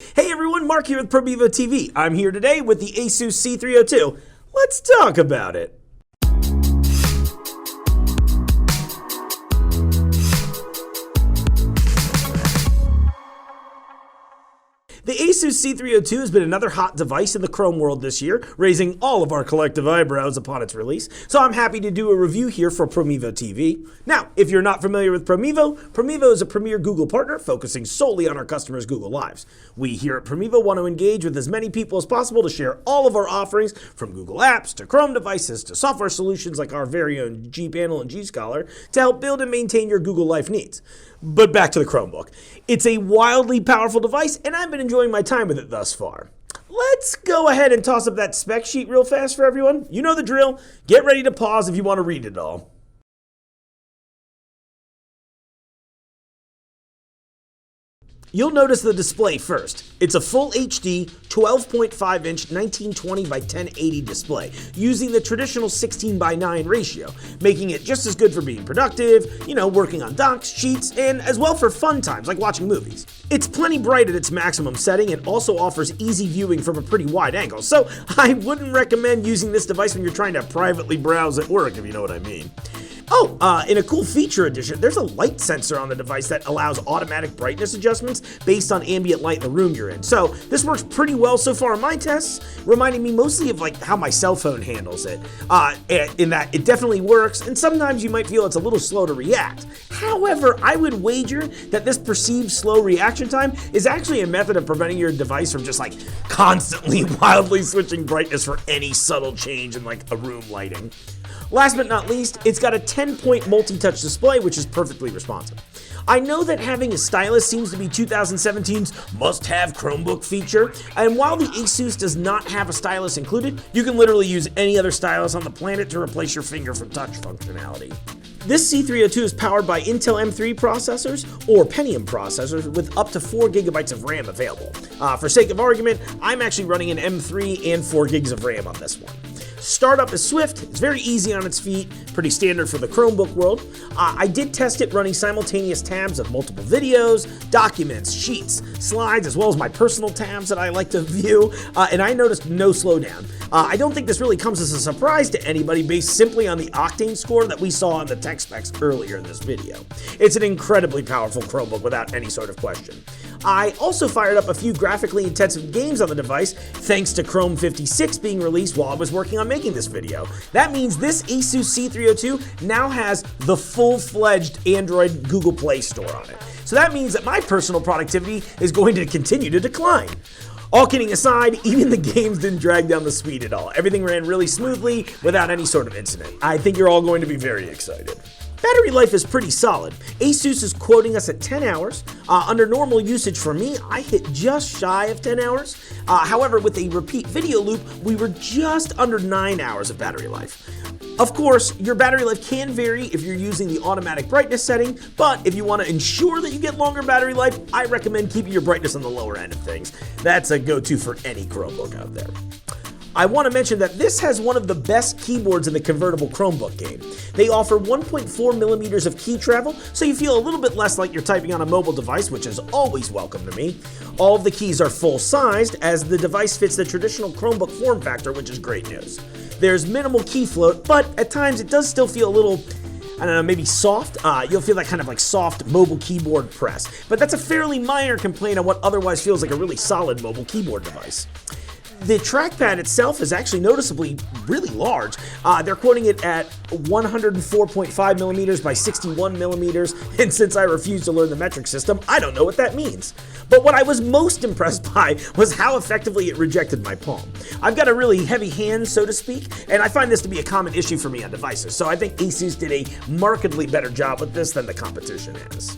Hey everyone, Mark here with Promevo TV. I'm here today with the ASUS C302. Let's talk about it. The ASUS C302 has been another hot device in the Chrome world this year, raising all of our collective eyebrows upon its release, so I'm happy to do a review here for Promevo TV. Now, if you're not familiar with Promevo, Promevo is a premier Google partner focusing solely on our customers' Google Lives. We here at Promevo want to engage with as many people as possible to share all of our offerings, from Google Apps to Chrome devices to software solutions like our very own gPanel and gScholar, to help build and maintain your Google Life needs. But back to the Chromebook. It's a wildly powerful device, and I've been enjoying my time with it thus far. Let's go ahead and toss up that spec sheet real fast for everyone. You know the drill. Get ready to pause if you want to read it all. You'll notice the display first. It's a full HD 12.5-inch 1920 by 1080 display using the traditional 16:9 ratio, making it just as good for being productive, working on docs, sheets, and as well for fun times like watching movies. It's plenty bright at its maximum setting and also offers easy viewing from a pretty wide angle, so I wouldn't recommend using this device when you're trying to privately browse at work, if you know what I mean. In a cool feature addition, there's a light sensor on the device that allows automatic brightness adjustments based on ambient light in the room you're in. So this works pretty well so far in my tests, reminding me mostly of how my cell phone handles it, in that it definitely works, and sometimes you might feel it's a little slow to react. However, I would wager that this perceived slow reaction time is actually a method of preventing your device from just constantly wildly switching brightness for any subtle change in a room lighting. Last but not least, it's got a 10-point multi-touch display, which is perfectly responsive. I know that having a stylus seems to be 2017's must-have Chromebook feature, and while the ASUS does not have a stylus included, you can literally use any other stylus on the planet to replace your finger for touch functionality. This C302 is powered by Intel M3 processors or Pentium processors with up to 4 GB of RAM available. For sake of argument, I'm actually running an M3 and 4 GB of RAM on this one. Startup is swift, it's very easy on its feet, pretty standard for the Chromebook world. I did test it running simultaneous tabs of multiple videos, documents, sheets, slides, as well as my personal tabs that I like to view, and I noticed no slowdown. I don't think this really comes as a surprise to anybody based simply on the Octane score that we saw in the tech specs earlier in this video. It's an incredibly powerful Chromebook without any sort of question. I also fired up a few graphically intensive games on the device thanks to Chrome 56 being released while I was working on making this video. That means this ASUS C302 now has the full-fledged Android Google Play Store on it. So that means that my personal productivity is going to continue to decline. All kidding aside, even the games didn't drag down the speed at all. Everything ran really smoothly without any sort of incident. I think you're all going to be very excited. Battery life is pretty solid. ASUS is quoting us at 10 hours. Under normal usage for me, I hit just shy of 10 hours. However, with a repeat video loop, we were just under 9 hours of battery life. Of course, your battery life can vary if you're using the automatic brightness setting, but if you want to ensure that you get longer battery life, I recommend keeping your brightness on the lower end of things. That's a go-to for any Chromebook out there. I want to mention that this has one of the best keyboards in the Convertible Chromebook game. They offer 1.4 millimeters of key travel, so you feel a little bit less like you're typing on a mobile device, which is always welcome to me. All of the keys are full-sized, as the device fits the traditional Chromebook form factor, which is great news. There's minimal key float, but at times it does still feel a little, maybe soft. You'll feel that kind of soft mobile keyboard press, but that's a fairly minor complaint on what otherwise feels like a really solid mobile keyboard device. The trackpad itself is actually noticeably really large. They're quoting it at 104.5 millimeters by 61 millimeters, and since I refuse to learn the metric system, I don't know what that means. But what I was most impressed by was how effectively it rejected my palm. I've got a really heavy hand, so to speak, and I find this to be a common issue for me on devices, so I think ASUS did a markedly better job with this than the competition has.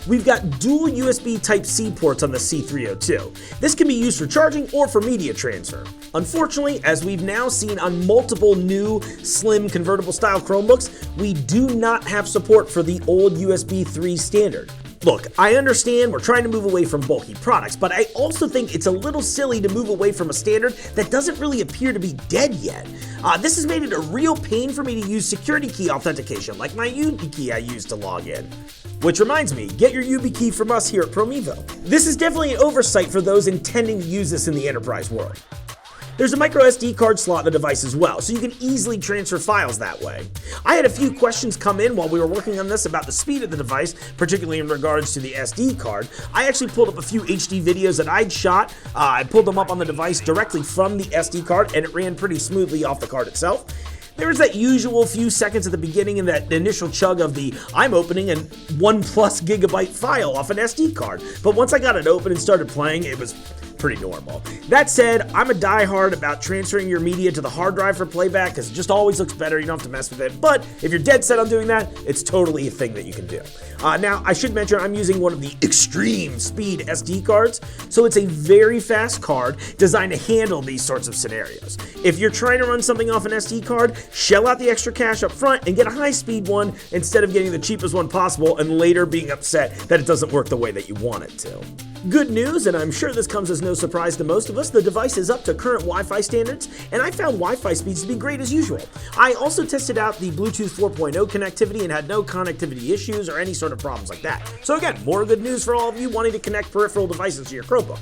We've got dual USB Type-C ports on the C302. This can be used for charging or for media transfer. Unfortunately, as we've now seen on multiple new slim convertible style Chromebooks, we do not have support for the old USB 3 standard. Look, I understand we're trying to move away from bulky products, but I also think it's a little silly to move away from a standard that doesn't really appear to be dead yet. This has made it a real pain for me to use security key authentication, like my YubiKey I use to log in. Which reminds me, get your YubiKey from us here at Promevo. This is definitely an oversight for those intending to use this in the enterprise world. There's a micro SD card slot in the device as well, so you can easily transfer files that way. I had a few questions come in while we were working on this about the speed of the device, particularly in regards to the SD card. I actually pulled up a few HD videos that I'd shot. I pulled them up on the device directly from the SD card, and it ran pretty smoothly off the card itself. There was that usual few seconds at the beginning and that initial chug of the I'm opening a 1+ gigabyte file off an SD card. But once I got it open and started playing, it was pretty normal. That said, I'm a diehard about transferring your media to the hard drive for playback because it just always looks better. You don't have to mess with it. But if you're dead set on doing that, it's totally a thing that you can do. Now, I should mention I'm using one of the extreme speed SD cards, so it's a very fast card designed to handle these sorts of scenarios. If you're trying to run something off an SD card, shell out the extra cash up front and get a high-speed one instead of getting the cheapest one possible and later being upset that it doesn't work the way that you want it to. Good news, and I'm sure this comes as no surprise to most of us, the device is up to current Wi-Fi standards, and I found Wi-Fi speeds to be great as usual. I also tested out the Bluetooth 4.0 connectivity and had no connectivity issues or any sort of problems like that. So again, more good news for all of you wanting to connect peripheral devices to your Chromebook.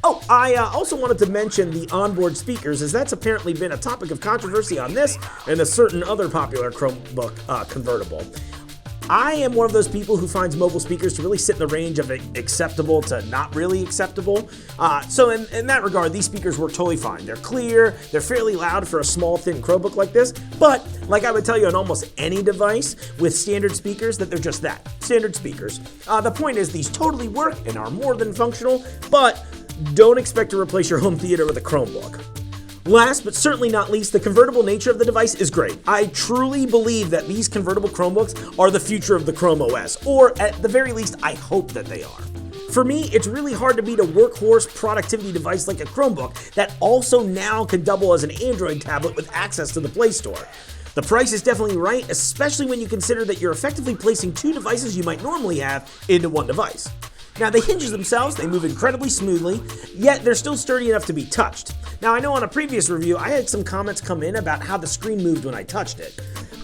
Oh, I also wanted to mention the onboard speakers, as that's apparently been a topic of controversy on this and a certain other popular Chromebook convertible. I am one of those people who finds mobile speakers to really sit in the range of acceptable to not really acceptable. So in that regard, these speakers work totally fine. They're clear, they're fairly loud for a small, thin Chromebook like this, but like I would tell you on almost any device with standard speakers, that they're just that, standard speakers. The point is these totally work and are more than functional, but don't expect to replace your home theater with a Chromebook. Last but certainly not least, the convertible nature of the device is great. I truly believe that these convertible Chromebooks are the future of the Chrome OS, or at the very least, I hope that they are. For me, it's really hard to beat a workhorse productivity device like a Chromebook that also now can double as an Android tablet with access to the Play Store. The price is definitely right, especially when you consider that you're effectively placing two devices you might normally have into one device. Now, the hinges themselves, they move incredibly smoothly, yet they're still sturdy enough to be touched. Now, I know on a previous review, I had some comments come in about how the screen moved when I touched it.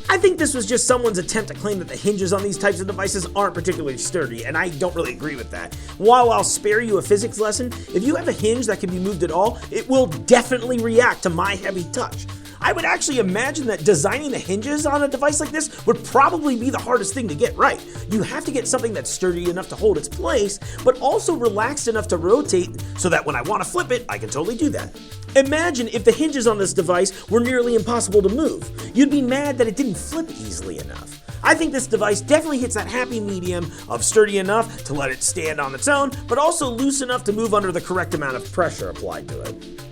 I think this was just someone's attempt to claim that the hinges on these types of devices aren't particularly sturdy, and I don't really agree with that. While I'll spare you a physics lesson, if you have a hinge that can be moved at all, it will definitely react to my heavy touch. I would actually imagine that designing the hinges on a device like this would probably be the hardest thing to get right. You have to get something that's sturdy enough to hold its place, but also relaxed enough to rotate so that when I want to flip it, I can totally do that. Imagine if the hinges on this device were nearly impossible to move. You'd be mad that it didn't flip easily enough. I think this device definitely hits that happy medium of sturdy enough to let it stand on its own, but also loose enough to move under the correct amount of pressure applied to it.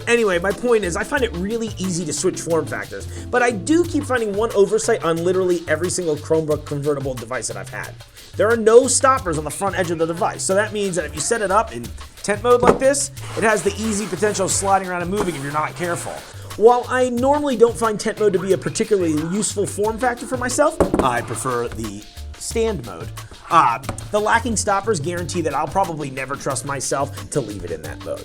Anyway, my point is I find it really easy to switch form factors, but I do keep finding one oversight on literally every single Chromebook convertible device that I've had. There are no stoppers on the front edge of the device, so that means that if you set it up in tent mode like this, it has the easy potential of sliding around and moving if you're not careful. While I normally don't find tent mode to be a particularly useful form factor for myself, I prefer the stand mode. The lacking stoppers guarantee that I'll probably never trust myself to leave it in that mode.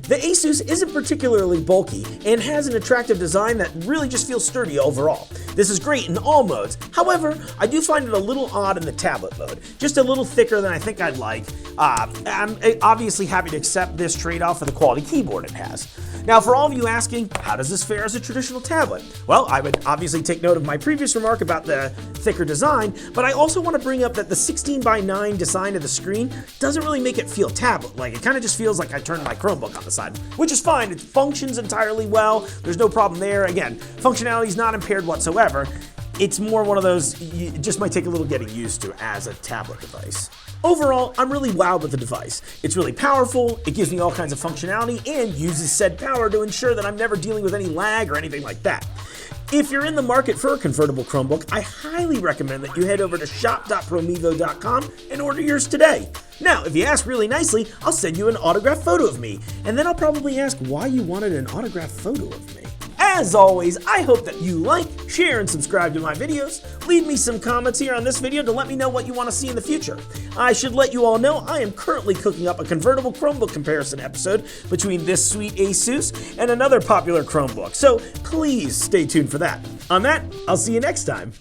The ASUS isn't particularly bulky and has an attractive design that really just feels sturdy overall. This is great in all modes. However, I do find it a little odd in the tablet mode, just a little thicker than I think I'd like. I'm obviously happy to accept this trade-off for the quality keyboard it has. Now, for all of you asking, how does this fare as a traditional tablet? Well, I would obviously take note of my previous remark about the thicker design, but I also want to bring up that the 16:9 design of the screen doesn't really make it feel tablet-like. It kind of just feels like I turned my Chromebook on the side, which is fine. It functions entirely well. There's no problem there. Again, functionality is not impaired whatsoever. It's more one of those, it just might take a little getting used to as a tablet device. Overall, I'm really wowed with the device. It's really powerful, it gives me all kinds of functionality, and uses said power to ensure that I'm never dealing with any lag or anything like that. If you're in the market for a convertible Chromebook, I highly recommend that you head over to shop.promevo.com and order yours today. Now, if you ask really nicely, I'll send you an autographed photo of me, and then I'll probably ask why you wanted an autographed photo of me. As always, I hope that you like, share, and subscribe to my videos. Leave me some comments here on this video to let me know what you want to see in the future. I should let you all know I am currently cooking up a convertible Chromebook comparison episode between this sweet ASUS and another popular Chromebook, so please stay tuned for that. On that, I'll see you next time.